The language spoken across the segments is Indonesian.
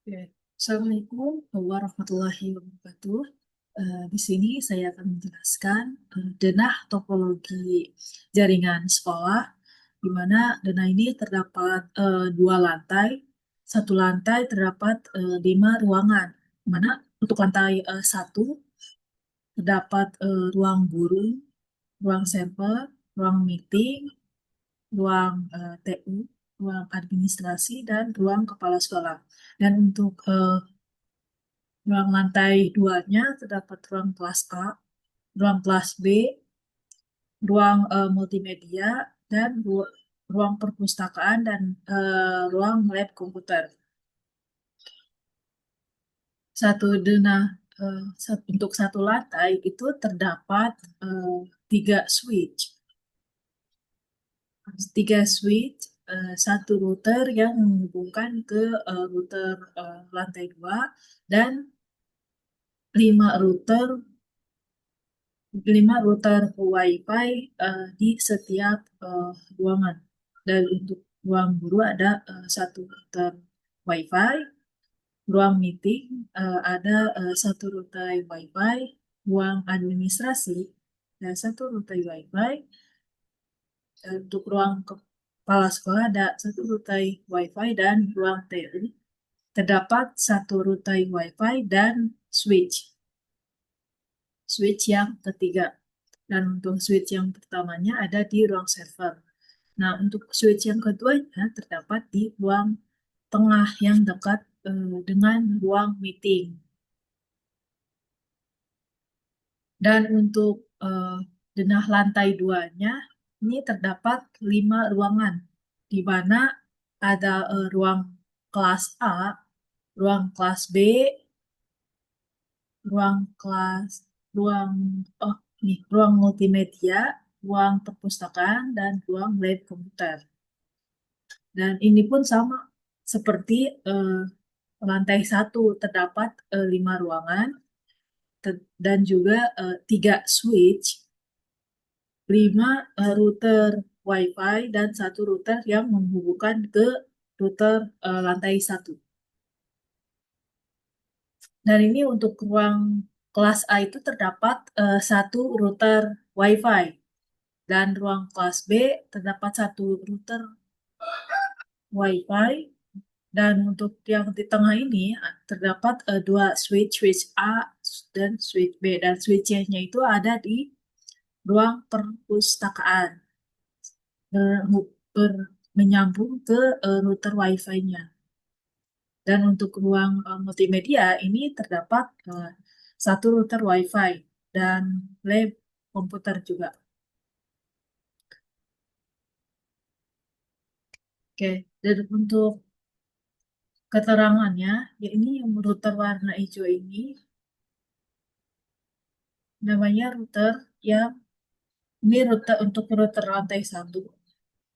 Oke. Assalamualaikum warahmatullahi wabarakatuh. Di sini saya akan menjelaskan denah topologi jaringan sekolah, di mana denah ini terdapat dua lantai. Satu lantai terdapat lima ruangan, di mana untuk lantai satu terdapat ruang guru, ruang sampel, ruang meeting, ruang TU, ruang administrasi, dan ruang kepala sekolah. Dan untuk ruang lantai duanya terdapat ruang kelas A, ruang kelas B, ruang multimedia, dan ruang perpustakaan dan ruang lab komputer. Satu denah untuk satu lantai itu terdapat eh, tiga switch, satu router yang menghubungkan ke router lantai dua dan lima router WiFi di setiap ruangan. Dan untuk ruang guru ada satu router WiFi, ruang meeting ada satu router WiFi, ruang administrasi ada satu router WiFi, dan untuk ruang kepala sekolah ada satu router WiFi dan ruang TU terdapat satu router WiFi dan switch yang ketiga. Dan untuk switch yang pertamanya ada di ruang server. Nah, untuk switch yang keduanya terdapat di ruang tengah yang dekat dengan ruang meeting. Dan untuk denah lantai duanya, ini terdapat lima ruangan, di mana ada ruang kelas A, ruang kelas B, ruang kelas, ruang, oh, nih, ruang multimedia, ruang perpustakaan, dan ruang lab komputer. Dan ini pun sama seperti lantai satu terdapat lima ruangan dan juga tiga switch, lima router WiFi dan satu router yang menghubungkan ke router lantai satu. Dan ini untuk ruang kelas A itu terdapat satu router WiFi dan ruang kelas B terdapat satu router WiFi. Dan untuk yang di tengah ini terdapat dua switch, switch A dan switch B. Dan switch-nya itu ada di ruang perpustakaan, menyambung ke router WiFi-nya. Dan untuk ruang multimedia ini terdapat satu router WiFi dan lab komputer juga. Oke, dan untuk keterangannya, ya ini yang router warna hijau ini namanya router yang ini router untuk router lantai satu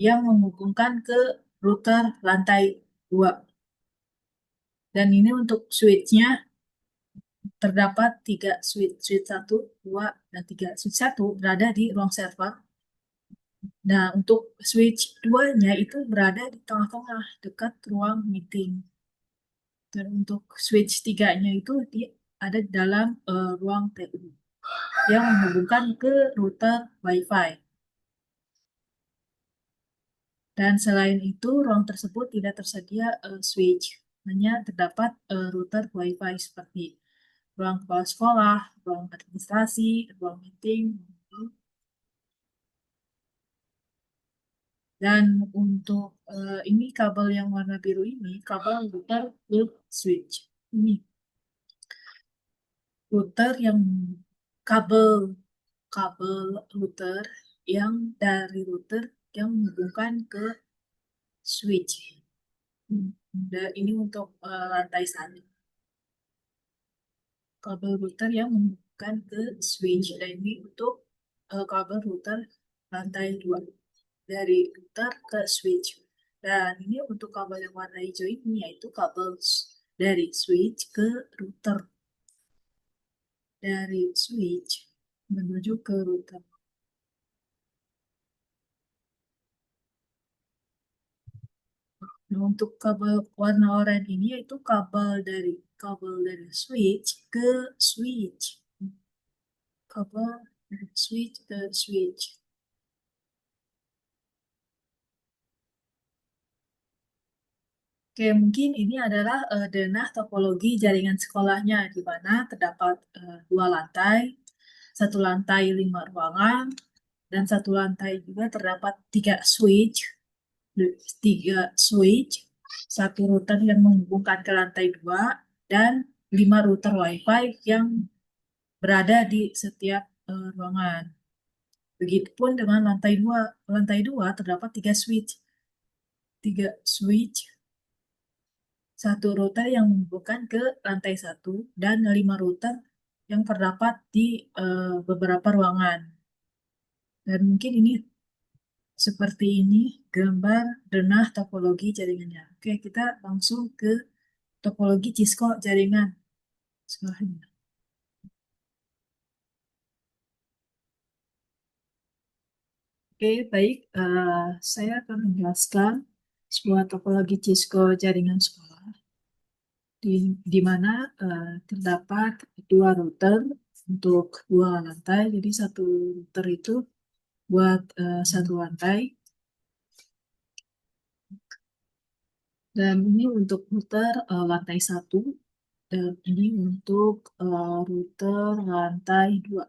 yang menghubungkan ke router lantai dua. Dan ini untuk switch-nya terdapat tiga switch, switch satu, dua, dan tiga. Switch satu berada di ruang server. Nah, untuk switch duanya itu berada di tengah-tengah dekat ruang meeting. Dan untuk switch tiganya itu ada di dalam ruang TU yang menghubungkan ke router WiFi. Dan selain itu, ruang tersebut tidak tersedia switch. Hanya terdapat router WiFi seperti ruang kepala sekolah, ruang administrasi, ruang meeting. Dan untuk ini kabel yang warna biru ini, kabel router loop switch. Ini router yang kabel kabel router yang dari router yang menghubungkan ke switch. Dan ini untuk lantai satu. Kabel router yang menghubungkan ke switch. Dan ini untuk kabel router lantai 2 dari router ke switch. Dan ini untuk kabel yang warna hijau ini yaitu kabel dari switch ke router, dari switch menuju ke router. Nah, untuk kabel warna oranye ini yaitu kabel dari switch ke switch. Kabel dari switch ke switch. Oke, mungkin ini adalah denah topologi jaringan sekolahnya, di mana terdapat dua lantai, satu lantai 5 ruangan, dan satu lantai juga terdapat tiga switch, satu router yang menghubungkan ke lantai 2, dan 5 router WiFi yang berada di setiap ruangan. Begitupun dengan lantai 2. Lantai 2 terdapat tiga switch, satu router yang menghubungkan ke lantai 1 dan 5 router yang terdapat di beberapa ruangan. Dan mungkin ini seperti ini gambar denah topologi jaringannya. Oke, kita langsung ke topologi Cisco jaringan sekolahnya. Oke, baik. Saya akan menjelaskan sebuah topologi Cisco jaringan sekolah di mana terdapat dua router untuk dua lantai. Jadi satu router itu buat satu lantai. Dan ini untuk router lantai 1 dan ini untuk router lantai 2.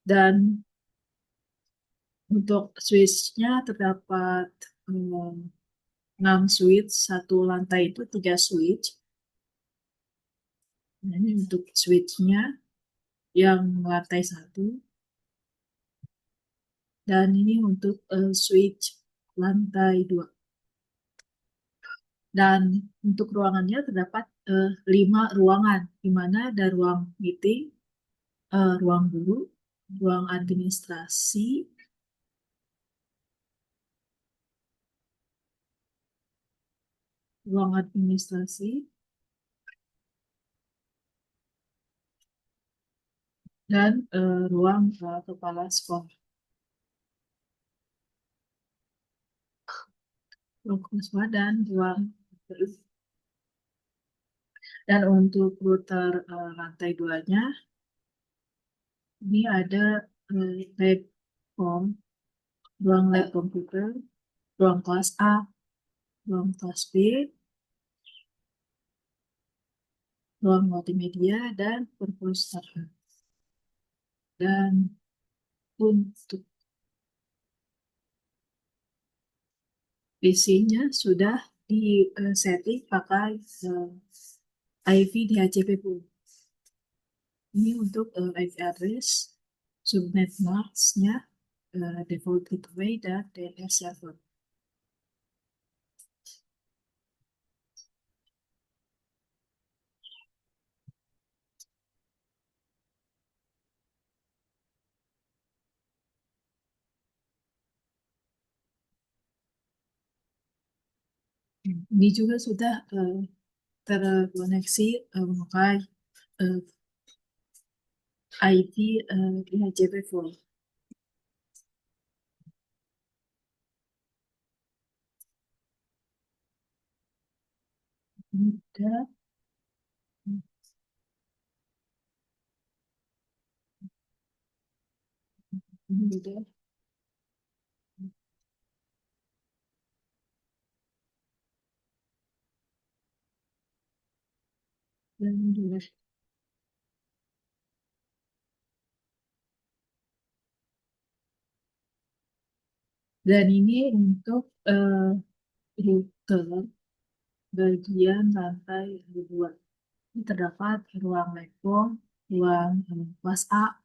Dan untuk switch-nya terdapat 6 switch, satu lantai itu 3 switch. Nah, ini untuk switch-nya yang lantai 1. Dan ini untuk switch lantai 2. Dan untuk ruangannya terdapat 5 ruangan, di mana ada ruang meeting, ruang guru, ruang administrasi, ruang administrasi, dan ruang kepala sekolah. Ruang kepala sekolah dan ruang dan untuk router lantai 2-nya, ini ada lab com, ruang lab komputer, ruang kelas A, ruang kelas B, ruang multimedia, dan perpustakaan. Dan untuk PC-nya sudah di setting pakai IV DHCP. Ini untuk IP address, subnet mask-nya, default gateway, dan DNS server. Ini juga sudah terkoneksi memakai uh, IP DHCP4. Ini udah, ini udah, dan ini udah. Dan ini untuk router bagian lantai 2. Ini terdapat ruang lekong, ruang kelas A,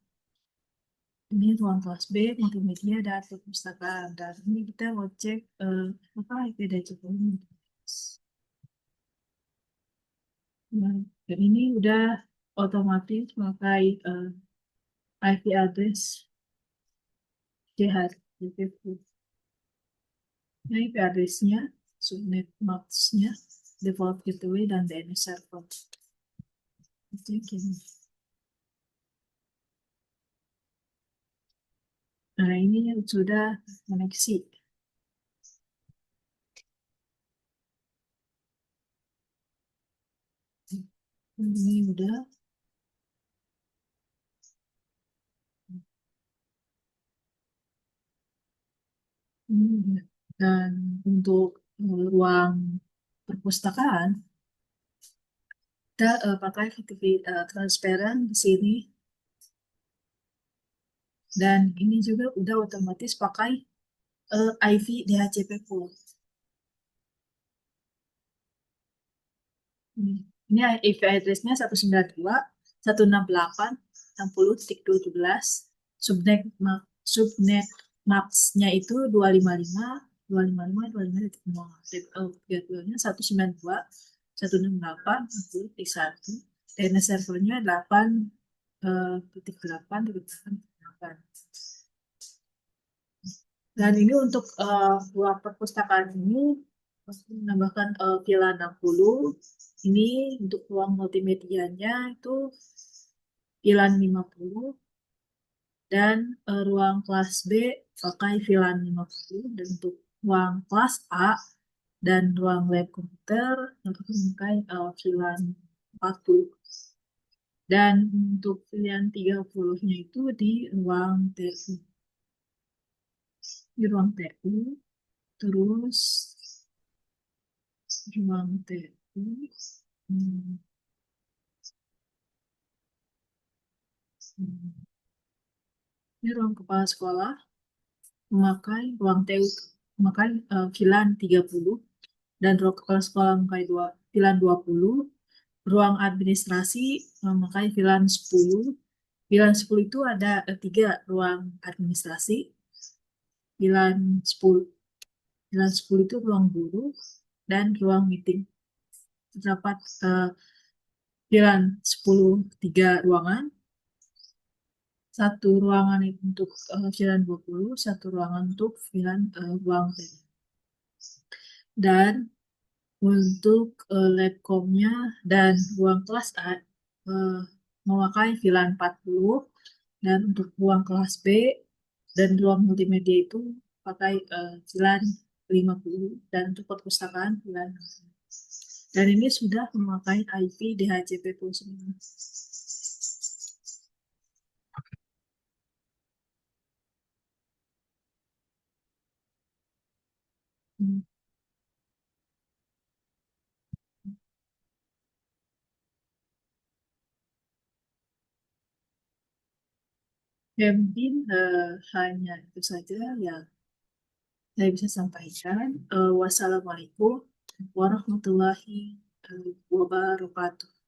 ini ruang kelas B, multimedia, dan perpustakaan. Dan ini kita mau cek apa IP dan ini. Nah, dan ini udah otomatis memakai IP address DHCP. Nah, IP address-nya, subnet mask-nya, default gateway, dan DNS server. Itu gini. Nah, ini sudah koneksi. Ini udah. Ini udah. Dan untuk ruang perpustakaan, kita pakai transparan di sini. Dan ini juga udah otomatis pakai IV DHCP full. Ini IP address-nya 192.168.60.17. Subnet subnet max-nya itu 255.255.255.0. Gateway-nya 192.168.60.1. DNS servernya 8.8.8.8. Dan ini untuk ruang perpustakaan ini menambahkan Villa 60. Ini untuk ruang multimedianya itu Villa 50. Dan ruang kelas B pakai Villa 50. Dan untuk ruang kelas A dan ruang lab komputer pakai Villa 40. Dan untuk pilihan 30-nya itu di ruang TU, terus ruang TU, hmm, ini ruang kepala sekolah memakai ruang TU memakai VLAN 30 dan ruang kepala sekolah memakai VLAN 20, ruang administrasi memakai VLAN 10. VLAN 10 itu ada tiga ruang administrasi. VLAN 10 VLAN 10 itu ruang guru dan ruang meeting. Terdapat VLAN 10 tiga ruangan, satu ruangan itu untuk VLAN 20, satu ruangan untuk VLAN ruang TU. Dan untuk labcomnya dan ruang kelas A memakai VLAN 40, dan untuk ruang kelas B dan ruang multimedia itu pakai VLAN 50, dan untuk perpustakaan VLAN 60. Dan ini sudah memakai IP DHCP semua. Hmm. Ya mungkin hanya itu saja yang saya bisa sampaikan. Wassalamualaikum warahmatullahi wabarakatuh.